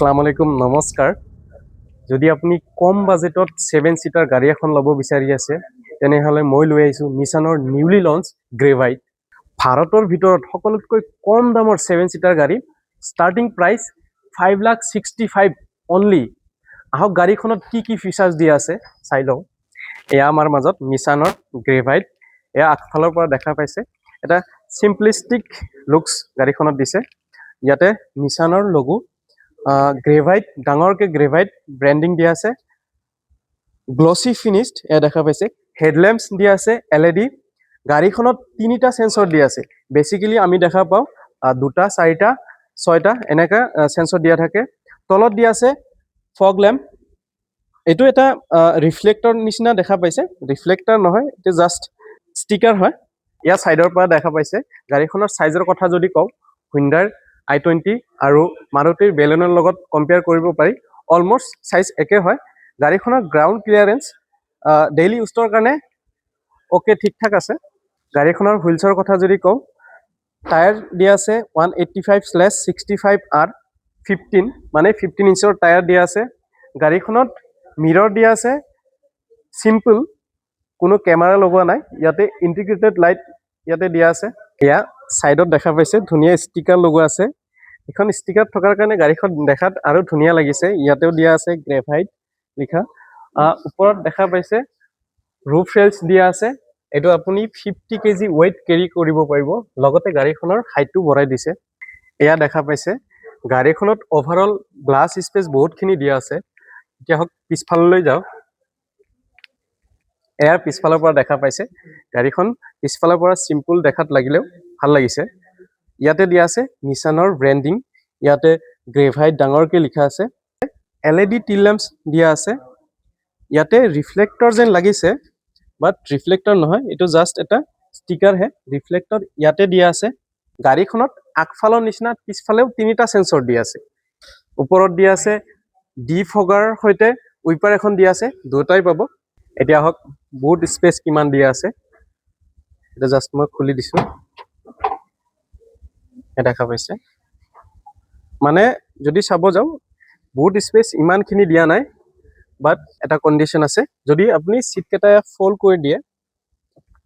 আসসালামু আলাইকুম নমস্কাৰ যদি আপুনি কম বাজেটত 7 সিটাৰ গাড়ী এখন ল'ব বিচাৰি আছে তেনেহলে মই লৈ আহিছো নিসানৰ নিউলি লঞ্চ গ্ৰেভাইট ভাৰতৰ ভিতৰত সকলোতকৈ কম দামৰ 7 সিটাৰ গাড়ী ষ্টাৰ্টিং প্ৰাইস 5,65,000 অনলি আহক গাড়ীখনত কি ফিচাৰ্স দিয়া আছে চাই লওঁ এয়া আমাৰ মাজত নিসানৰ গ্ৰেভাইট এয়া আগফালৰ পৰা দেখা পাইছে এটা সিম্পলিষ্টিক লুকস গাড়ীখনত দিছে ইয়াতে নিসানৰ লোগো গ্ৰেভাইট ডাঙৰকে গ্ৰেভাইট ব্ৰেন্ডিং দিয়া আছে গ্লসি ফিনিশড এ দেখা পাইছে হেডল্যাম্পস দিয়া আছে এলইডি গাড়ীখনত তিনিটা সেন্সৰ দিয়া আছে বেসিক্যালি আমি দেখা পাও দুটা চাৰিটা ছয়টা এনেকা সেন্সৰ দিয়া থাকে তলত দিয়া আছে ফগ ল্যাম্প এটো এটা ৰিফ্লেক্টৰ নিচিনা দেখা পাইছে ৰিফ্লেক্টৰ নহয় এটা জাস্ট ষ্টিকাৰ হয় ইয়া সাইডৰ পৰা দেখা পাইছে গাড়ীখনৰ সাইজৰ কথা যদি কও হুন্ডাৰ i20 আৰু মাৰুতিৰ বেলেনৰ লগত কম্পেয়াৰ কৰিব পাৰি অলমোস্ট সাইজ একে হয় গাড়ীখনৰ গ্ৰাউন্ড ক্লিয়াৰেন্স ডেইলি ইউজৰ কাৰণে ওকে ঠিকঠাক আছে গাড়ীখনৰ হুইলছৰ কথা যদি কও টায়াৰ দিয়া আছে 185/65R 15 মানে 15 ইঞ্চৰ টায়াৰ দিয়া আছে গাড়ীখনত মিৰৰ দিয়া আছে সিম্পল কোনো কেমেৰা লগোৱা নাই ইয়াতে ইন্টিগ্ৰেটেড লাইট ইয়াতে দিয়া আছে ইয়া সাইডত দেখা পাইছে ধুনিয়া ষ্টিকাৰ লগোৱা আছে এখন ষ্টিকাৰ থকাৰ কাৰণে গাড়ীখন দেখাত আৰু ধুনিয়া লাগিছে ইয়াতেও দিয়া আছে গ্ৰেভাইট লিখা ওপৰত দেখা পাইছে ৰুফ ৰেলছ দিয়া আছে এটো আপুনি 50 কেজি ওয়েট কেৰি কৰিব পাৰিব লগতে গাড়ীখনৰ হাইটটো বঢ়াই দিছে এয়া দেখা পাইছে গাড়ীখনত ওভাৰঅল গ্লাস স্পেস বহুতখিনি দিয়া আছে এতিয়া হক পিছফাললৈ যাও এয়াৰ পিছফালৰ পৰা দেখা পাইছে গাড়ীখন পিছফালৰ পৰা সিম্পল দেখাত লাগিলেও ভাল লাগিছে ইয়াতে দিয়া আছে নিসানৰ ব্ৰ্যান্ডিং ইয়াতে গ্ৰেভাইট ডাঙৰকে লিখা আছে এলইডি টেইল ল্যাম্পস দিয়া আছে ইয়াতে ৰিফ্লেক্টৰ যেন লাগিছে বাট ৰিফ্লেক্টৰ নহয় এটো জাস্ট এটা ষ্টিকাৰ হে ৰিফ্লেক্টৰ ইয়াতে দিয়া আছে গাড়ীখনত আগফালৰ নিচিনা পিছফালেও তিনিটা সেন্সৰ দিয়া আছে ওপৰত দিয়া আছে ডিফগাৰ হৈতে উইপাৰ এখন দিয়া আছে দুটাই পাব এতিয়া হক বুট স্পেস কিমান দিয়া আছে এটা জাস্ট মই খুলি দিছো এটা দেখা পাইছে মানে যদি চাব যাও বুট স্পেস ইমানখিনি দিয়া নাই বাট এটা কন্ডিশন আছে যদি আপুনি সিট কেটা ফোল্ড কৰি দিয়ে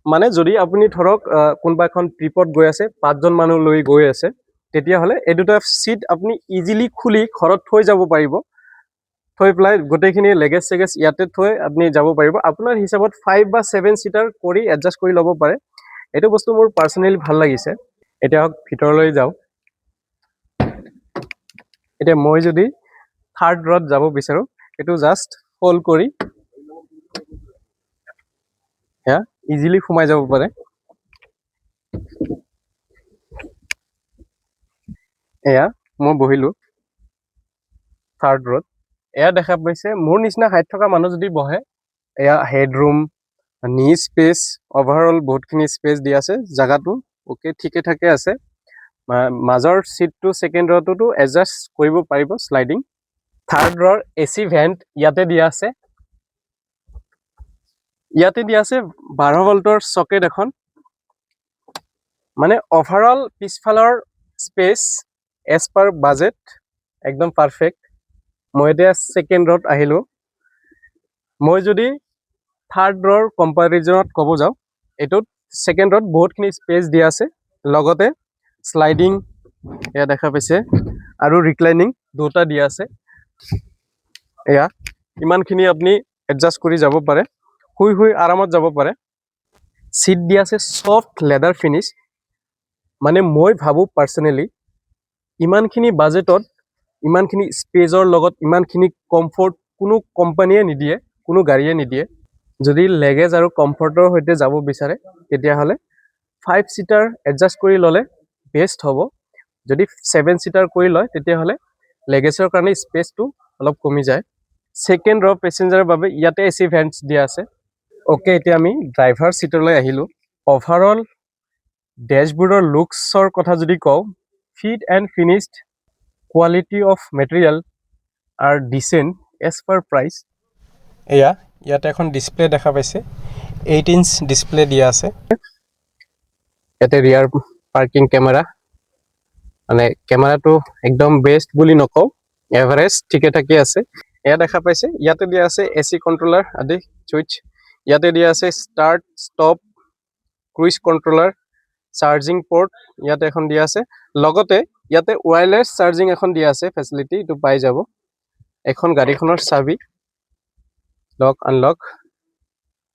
মানে যদি আপুনি ধৰক কোনবা এখন ট্ৰিপত গৈ আছে পাঁচজন মানুহ লৈ গৈ আছে তেতিয়া হলে এই দুটা সিট আপুনি ইজিলি খুলি ঘৰত থৈ যাব পাৰিব থৈ প্লাই গোটেইখিনি লেগেজ সেগেজ ইয়াতে থৈ আপুনি যাব পাৰিব আপোনাৰ হিচাপত 5 বা 7 সিটাৰ কৰি এডজাস্ট কৰি ল'ব পাৰে এটো বস্তু মোৰ পাৰ্সোনালি ভাল লাগিছে এটা হক ভিতৰলৈ যাও এটা মই যদি থাৰ্ড ৰড যাব বিচাৰো এটো জাস্ট ফোল্ড কৰি হ্যাঁ ইজিলি ঘুমাই যাব পাৰে এয়া মই বহিলো থাৰ্ড ৰড এয়া দেখা পাইছে মোৰ নিচিনা হাইট থকা মানুহ যদি বহে এয়া হেডৰুম নি স্পেস ওভাৰঅল বহুতখিনি স্পেস দি আছে জাগাটো ওকে ঠিকে থাকে আছে মাজৰ সিটটো সেকেন্ড ৰটোটো এডজাস্ট কৰিব পাৰিব স্লাইডিং থাৰ্ড ৰৰ এসি ভেন্ট ইয়াতে দিয়া আছে 12 ভোল্টৰ সকেট এখন মানে ওভাৰঅল পিছফালৰ স্পেস এজ পাৰ বাজেট একদম পাৰফেক্ট মই এটা সেকেন্ড ৰত আহিলো মই যদি থাৰ্ড ৰৰ কম্পাৰিজনত কব যাও এটো সেকেন্ড ৰত বহুতখিনি স্পেস দিয়া আছে লগতে স্লাইডিং এয়া দেখা পাইছে আৰু ৰিক্লাইনিং দুটা দিয়া আছে এয়া ইমানখিনি আপুনি এডজাস্ট কৰি যাব পাৰে হুই আৰামত যাব পাৰে সিট দিয়া আছে সফট লেদাৰ ফিনিশ মানে মই ভাবো পাৰ্সোনালি ইমানখিনি বাজেটত ইমানখিনি স্পেসৰ লগত ইমানখিনি কমফৰ্ট কোনো কোম্পানীয়ে নিদিয়ে কোনো গাড়ীয়ে নিদিয়ে যদি লেগেজ আৰু কমফৰ্টৰ হৈতে যাব বিচাৰে তেতিয়া হলে 5 সিটাৰ এডজাস্ট কৰি ললে বেস্ট হ'ব যদি 7 সিটাৰ কৰি লয় তেতিয়া হলে লেগেজৰ কাৰণে স্পেসটো অলপ কমি যায় সেকেন্ড ৰ প্যাসেঞ্জাৰৰ বাবে ইয়াতে এসি ভেন্টস দিয়া আছে ওকে এতিয়া আমি ড্ৰাইভাৰ সিটলৈ আহিলো ওভাৰঅল ড্যাশবোৰ্ডৰ লুকছৰ কথা যদি কও fit and finished quality of material আর ডিসেন্ট এজ পার প্রাইস এয়া ইয়াতে এখন ডিসপ্লে দেখা পাইছে 8 ইঞ্চ ডিসপ্লে দিয়া আছে ইয়াতে ৰিয়াৰ পাৰ্কিং কেমেৰা মানে কেমেৰাটো একদম বেষ্ট বুলি নকও এভারেজ ঠিকে ঠাকে আছে। এয়া দেখা পাইছে ইয়াতে দিয়া আছে এসি কন্ট্ৰোলাৰ আদি সুইচ। ইয়াতে দিয়া আছে start stop cruise controller charging port ইয়াতে এখন দিয়া আছে। লগতে ইয়াতে ওয়্যাৰলেস চাৰ্জিং এখন দিয়া আছে ফেসিলিটি এটো পাই যাব। এখন গাড়ীখনৰ চাবি লক আনলক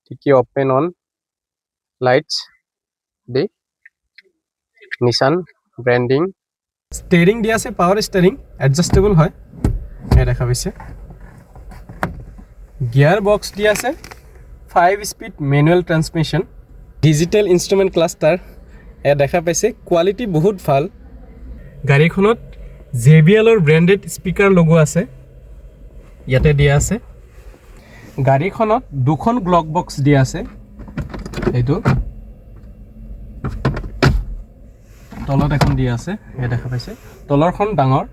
ঠিকি open on lights the Nissan branding steering দিয়া আছে পাওয়ার স্টিয়ারিং এডজাস্টেবল হয় এই দেখা পাইছে। গিয়ার বক্স দিয়া আছে 5 speed manual transmission digital instrument cluster এ দেখা পাইছে কোৱালিটি বহুত ভাল। গাড়ীখনত JBLৰ ব্ৰ্যান্ডেড স্পিকাৰ লগোৱা আছে ইয়াতে দিয়া আছে। গাড়ীখনত দুখন গ্লক বক্স দিয়া আছে এইটো তলত এখন দিয়া আছে এ দেখা পাইছে তলৰখন ডাঙৰ।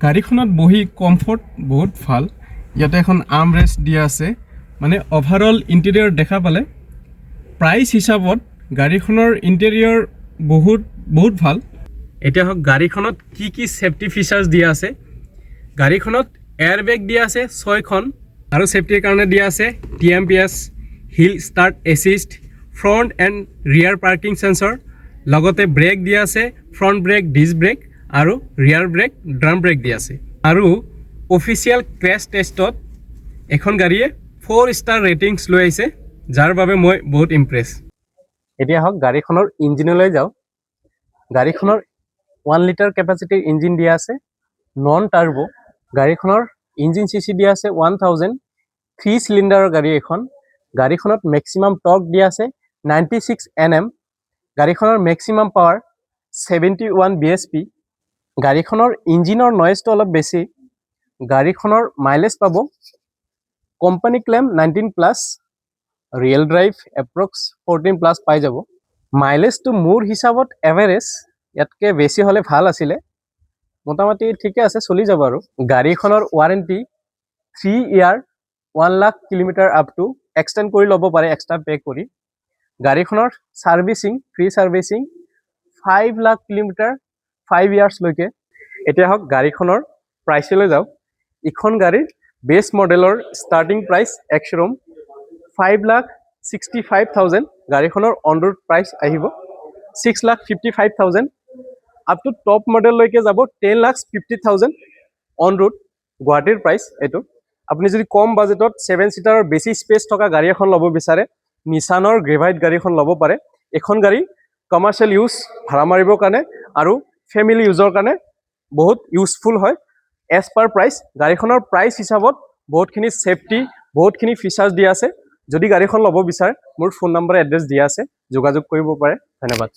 গাড়ীখনত বহি কমফৰ্ট বহুত ভাল। ইয়াতে এখন আৰ্ম ৰেষ্ট দিয়া আছে মানে ওভাৰঅল ইন্টেৰিয়ৰ দেখা পালে প্ৰাইস হিচাপত গাড়ীখনৰ ইন্টেৰিয়ৰ বহুত ভাল। এতিয়া হক গাড়ীখনত কি সেফটি ফিচাৰ্স দিয়া আছে। গাড়ীখনত এয়াৰবেগ দিয়া আছে 6খন আৰু সেফটিৰ কাৰণে দিয়া আছে TMPS hill start assist front and rear parking sensor. লগতে ব্ৰেক দিয়া আছে ফ্ৰণ্ট ব্ৰেক ডিস্ক ব্ৰেক আৰু ৰিয়াৰ ব্ৰেক ড্ৰাম ব্ৰেক দিয়া আছে। আৰু অফিচিয়েল ক্ৰেশ টেষ্টত এখন গাড়ীয়ে 4 ষ্টাৰ ৰেটিংছ লৈ আহিছে যাৰ বাবে মই বহুত ইমপ্ৰেছ। এতিয়া হক গাড়ীখনৰ ইঞ্জিনলৈ যাও। গাড়ীখনৰ 1 লিটাৰ কেপাসিটিৰ ইঞ্জিন দিয়া আছে নন টাৰ্বো। গাড়ীখনৰ ইঞ্জিন সিসি দিয়া আছে 1000 3 সিলিন্ডাৰৰ গাড়ী এখন। গাড়ীখনত ম্যাক্সিমাম টৰ্ক দিয়া আছে 96 Nm। গাড়ীখনৰ ম্যাক্সিমাম পাৱাৰ 71 bhp। গাড়ীখনৰ ইঞ্জিনৰ নয়েজটো অলপ বেছি। গাড়ীখনৰ মাইলেজ পাব company claim 19+ real drive approx 14+ পাই যাব। মাইলেজটো মোৰ হিচাপত এভাৰেজ ইয়াতকে বেছি হলে ভাল আছিলে মোটামুটি ঠিকে আছে চলি যাব। আৰু গাড়ীখনৰ warranty 3 year 1 lakh kilometre up to extend কৰি ল'ব পাৰে এক্সট্ৰা পে কৰি। গাড়ীখনৰ সাৰ্ভিসিং ফ্ৰী সাৰ্ভিসিং 5 লাখ কিলোমিটাৰ 5 ইয়াৰ্স লৈকে। এতিয়া হক গাড়ীখনৰ প্ৰাইচলৈ যাও। ইখন গাড়ীৰ বেস মডেলৰ স্টাৰ্টিং প্ৰাইস এক্সৰুম 5,65,000। গাড়ীখনৰ অন ৰোড প্ৰাইস আহিব 6,55,000 আপ টু টপ মডেল লৈকে যাব 10,50,000 অন ৰোড গুৱাহাটীৰ প্ৰাইস এটো। আপুনি যদি কম বাজেটত 7 সিটাৰৰ বেছি স্পেস থকা গাড়ী এখন ল'ব বিচাৰে নিশানৰ গ্ৰেভাইট গাড়ীখন ল'ব পাৰে। এখন গাড়ী কমাৰ্শিয়েল ইউজ ভাড়া মাৰিবৰ কাৰণে আৰু ফ্যামিলি ইউজৰ কাৰণে বহুত ইউজফুল হয়। এজ পাৰ প্ৰাইস গাড়ীখনৰ প্ৰাইস হিচাপত বহুতখিনি সেফটি বহুতখিনি ফিচাৰ্স দিয়া আছে। যদি গাড়ীখন ল'ব বিচাৰে মোৰ ফোন নম্বৰ এড্ৰেছ দিয়া আছে যোগাযোগ কৰিব পাৰে। ধন্যবাদ।